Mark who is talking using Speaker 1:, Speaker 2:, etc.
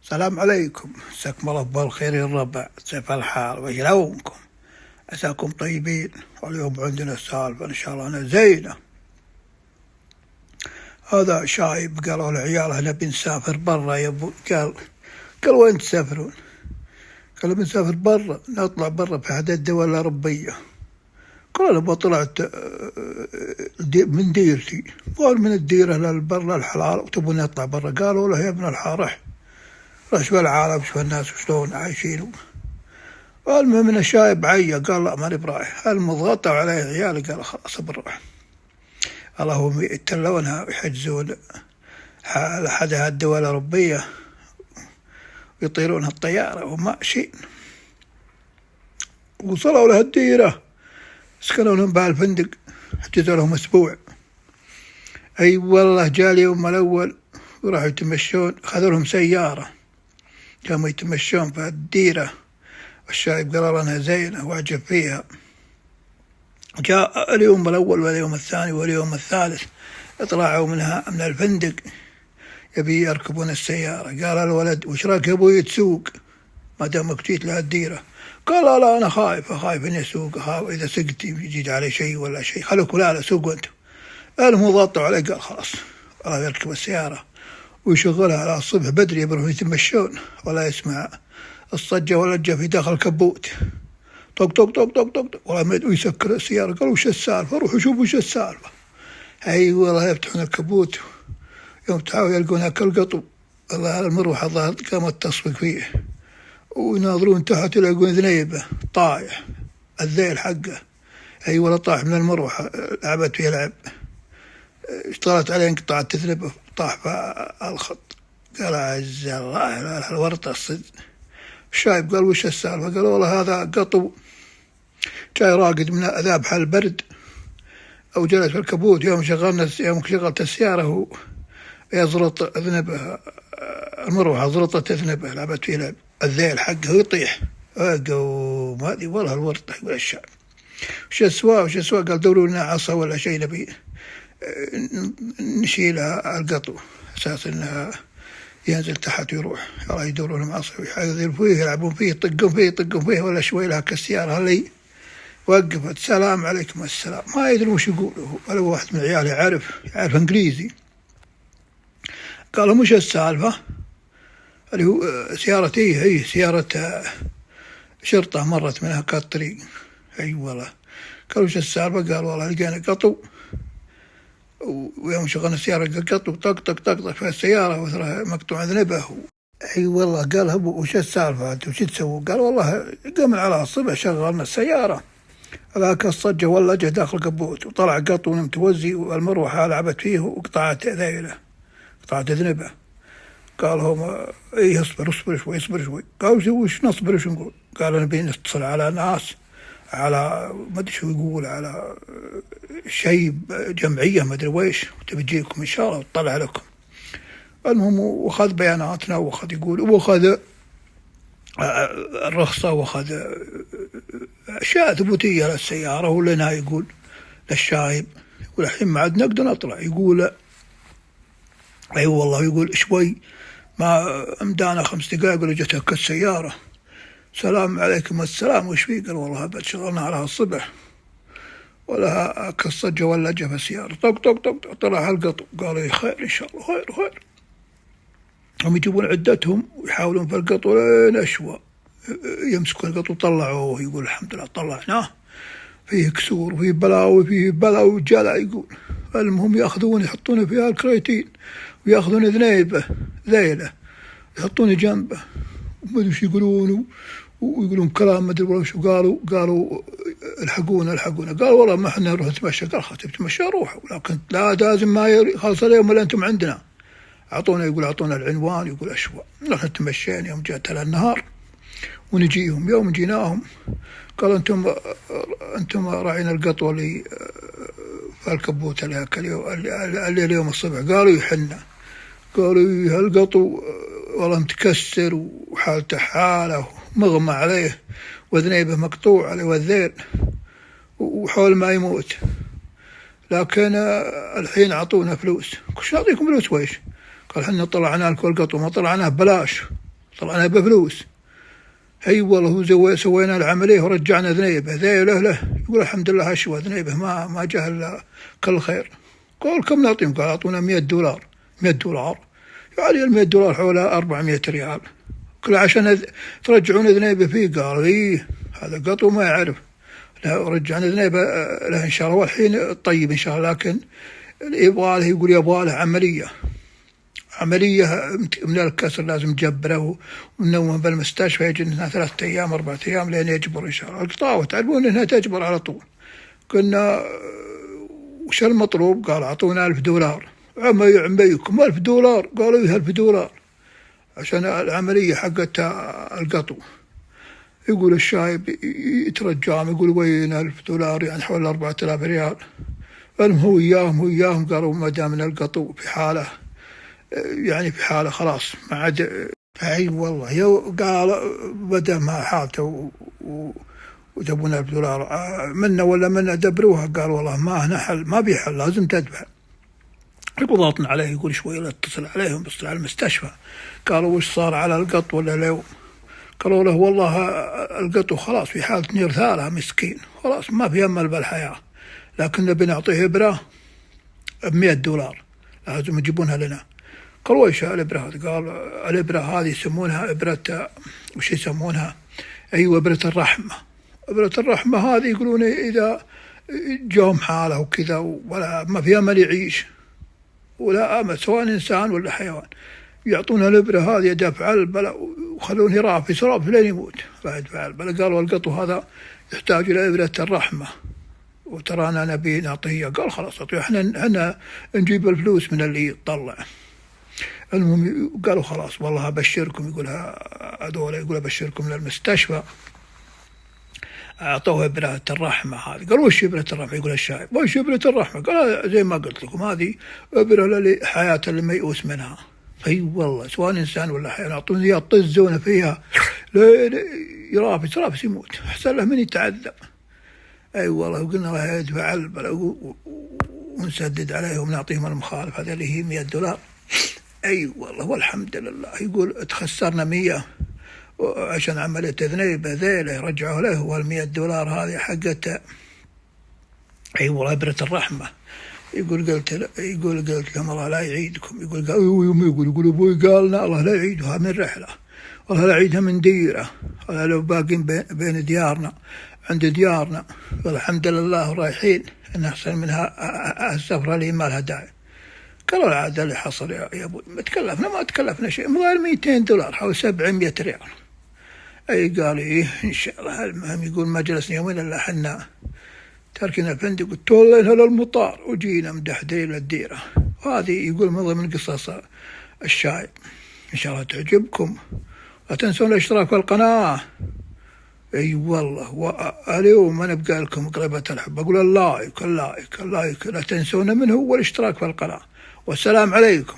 Speaker 1: السلام عليكم، مساكم الله بالخير يا الربع. كيف الحال وشلونكم؟ عساكم طيبين. واليوم عندنا سالفة إن شاء الله أنا زينة. هذا شايب قالوا لعياله نبي نسافر برا يا ابو. قال وين تسافرون؟ قالوا بنسافر برا، نطلع برا في أحد الدول الأوروبية. قال أنا طلعت من ديرتي. قال من الديرة للبر الحلال وتبون نطلع برا. قالوا له يا ابن الحارح روح شوف العالم، شوف الناس شلون عايشين. المهم ان الشايب عيا، قال لا ماني برايح. المضغطوا عليه عيالي، قال خلاص بنروح. اللهم يتلونها ويحجزون لأحد الدول الأوروبية ويطيرونها الطيارة وماشيين. وصلوا لها الديرة، سكنوا لهم بهالفندق، حجزوا لهم أسبوع. أي والله جاء اليوم الأول وراحوا يتمشون، خذوا لهم سيارة قاموا يتمشون في الديرة. والشايب قال أنها زينة وأعجب فيها. جاء اليوم الأول واليوم الثاني واليوم الثالث، طلعوا من الفندق يبي يركبون السيارة. قال الولد وش رايك يا أبوي تسوق ما دامك جيت لهالديرة؟ قال لا أنا خايف إني أسوق، أخاف إذا سقت يجي علي شيء ولا شيء. خلوكوا لا سوقوا أنتم. المهم ضغطوا عليه، قال خلاص الله يركب السيارة ويشغلها على الصبح بدري يروحون يتمشون، ولا يسمع الصجة ولا الجة في داخل الكبوت. طق طق طق طق طق والله ما يدري يسكر السيارة. قالوا وش السالفة؟ روحوا شوفوا وش السالفة. أي والله يفتحون الكبوت، يوم تعالوا يلقون أكل قطو. والله المروحة الظاهر قامت تصفق فيه، ويناظرون تحت يلقون ذنيبه طايح الذيل حقه. أي والله طاح من المروحة، لعبت فيه لعب، اشتغلت عليه انقطعت تذنبه، طاح في الخط. قال عز الله الورطة الصدق. الشايب قال وش السالفة؟ قال والله هذا قطو جاي راقد من ذابح البرد أو جلس في الكبوت. يوم شغلت السيارة ويزرط ذنبه، المروحة زرطت ذنبه، لعبت فيه لعب، الذيل حقه يطيح. قوم هذه والله الورطة. يقول الشايب وش السوا؟ قال دوروا لنا عصا ولا شيء نبي نشيلها القطو أساس إنها ينزل تحت ويروح. الله يدورون لهم عصا ويحذر فيه، يلعبون فيه، يطقون فيه ولا شوي لها كالسيارة اللي وقفت. سلام عليكم السلام. ما يدري وش يقولوا، ولا واحد من العيال يعرف انجليزي. قالوا مش السالفة؟ اللي هو سيارتي هي سيارة شرطة مرت منها كالطريق. اي والله. قالوا وش السالفة؟ قال والله لقينا قطو، ويوم شغلنا السيارة قطو طق طق طق في السيارة وثرى مقطوع ذنبه. اي والله. قال ابو وش السالفة انتم وش تسوون؟ قال والله قمنا على الصبح شغلنا السيارة، ذاك الصجة ولا جه داخل كبوت وطلع قطو متوزي، والمروحة لعبت فيه وقطعت ذيله، قطعت ذنبه. قال هم ايه اصبر شوي. قال وش نصبر وش نقول؟ قال نبي نتصل على ناس، على ما ادري شو يقول، على شيء جمعية ما ادري ويش، وتبي تجيكم ان شاء الله وتطلع لكم. المهم واخذ بياناتنا واخذ الرخصة واخذ أشياء ثبوتية للسيارة. ولنا يقول للشايب يقول الحين ما عاد نقدر نطلع. يقول أي والله. يقول شوي ما امدانا 5 دقائق ولا جتك السيارة. سلام عليكم السلام. وش فيه؟ قال والله بعد شغلنا على الصبح ولا كالصجة ولا جه في السيارة. طق طق طق طلع القطو. قال خير إن شاء الله خير. هم يجيبون عدتهم ويحاولون في القطو لين أشوى، يمسكون القطو طلعوه. يقول الحمد لله طلعناه، فيه كسور وفيه بلاوي فيه بلا وجلع. يقول المهم يأخذون يحطونه فيها الكريتين ويأخذون ذيله يحطونه جنبه وما ادري وش يقولون، ويقولون كلام ما ادري وش. قالوا الحقونا. قال والله ما احنا نروح نتمشى. قال خاطر تمشى روح، ولكن لا لازم ما خلص اليوم ولا انتم عندنا. اعطونا العنوان. يقول اشوى. نحن تمشينا يوم جاءت النهار ونجيهم. يوم جيناهم قال انتم راعين القطوة اللي في الكبوت اللي اليوم الصبح. قالوا يحنا. قالوا هالقطو والله متكسر وحالته حاله مغمى عليه وذنيبه مقطوع عليه والذيل وحول ما يموت، لكن الحين عطونا فلوس. كش نعطيكم فلوس ويش؟ قال حنا طلعنا لكم القطو ما طلعناه ببلاش، طلعنا بفلوس. اي والله هو سوينا العمليه ورجعنا ذنيبه ذيله له. يقول الحمد لله اشوى ذنيبه ما جاه الا كل خير. قال كم نعطيهم؟ قال اعطونا $100. $100 يعني $100 حوالي 400 ريال كل عشان ترجعون ذنيبه فيه. قال ايه هذا قطو ما يعرف. لا رجعنا ذنيبه له ان شاء الله والحين طيب ان شاء الله. لكن يبغى له يقول يبغى له عملية من الكسر لازم جبره ونومه بالمستشفى. يجي لنا 3 أيام 4 أيام لين يجبر إن شاء الله. القطاوة تعرفون إنها تجبر على طول. قلنا وش المطلوب؟ قال أعطونا $1000. عميكم $1000؟ قالوا إيه $1000 عشان العملية حقت القطو. يقول الشايب يترجم يقول وين $1000 يعني حوالي 4000 ريال. هو وياهم قالوا ما دام من القطو في حاله يعني في حاله خلاص ما عاد. اي والله قال بدا ما حالته وجابونا $1000 منا ولا منا دبروها. قال والله ما هنا حل ما بيحل لازم تدفع. يقول ضغطنا عليه يقول شوي لا اتصل عليهم بس على المستشفى. قالوا وش صار على القط ولا لو؟ قالوا له والله القطو خلاص في حالة نيرثالة مسكين خلاص ما في أمل بالحياة. لكن نبي نعطيه إبرة $100 لازم يجيبونها لنا. قال وش الإبرة هذه؟ قال الإبرة هذه يسمونها إبرة وش يسمونها؟ أيوة إبرة الرحمة. إبرة الرحمة هذه يقولون إذا جاهم حالة وكذا ولا ما في أمل يعيش ولا أمل سواء إنسان ولا حيوان يعطونها الإبرة هذه دفع البلا وخلونه يرافي لين يموت لا يدفع البلا. قالوا القطو هذا يحتاج إلى إبرة الرحمة وترانا نبي نعطيه. قال خلاص أعطيه احنا نجيب الفلوس من اللي يطلع. المهم قالوا خلاص والله أبشركم. يقولها هذول يقول أبشركم للمستشفى أعطوه إبرة الرحمة هذه. قالوا وش إبرة الرحمة؟ يقول الشايب وش إبرة الرحمة؟ قال زي ما قلت لكم هذه إبرة للحياة اللي ما يؤوس منها. اي والله سواء إنسان ولا حيوان يعطون إياه يطزون فيها يرافس يموت أحسن له من يتعذب. اي والله وقلنا له يدفع البلا ونسدد عليهم نعطيهم المخالف هذا اللي هي $100. اي والله والحمد لله. يقول تخسرنا 100 عشان عملية ذنيبة ذيله رجعوا له $100 هذه حقت اي والله إبرة الرحمة. يقول قلت لهم الله لا يعيدكم. يقول ابوي قالنا الله لا يعيدها من رحلة والله لا يعيدها من ديرة والله لو باقين بين ديارنا عند ديارنا والحمد لله رايحين ان احسن منها السفرة اللي ما لها داعي. قالوا العادة اللي حصل يا ابوي ما تكلفنا شيء غير $200 حوالي 700 ريال. اي قال ايه ان شاء الله. المهم يقول ما جلسنا يومين الا حنا تركنا الفندق وتولينا للمطار وجينا مدحدرين للديرة. وهذه يقول من ضمن قصص الشايب. إن شاء الله تعجبكم. لا تنسون الاشتراك في القناة. اي والله واليوم انا ابقى لكم قريبة الحب اقول اللايك لا تنسون منه والاشتراك في القناة. والسلام عليكم.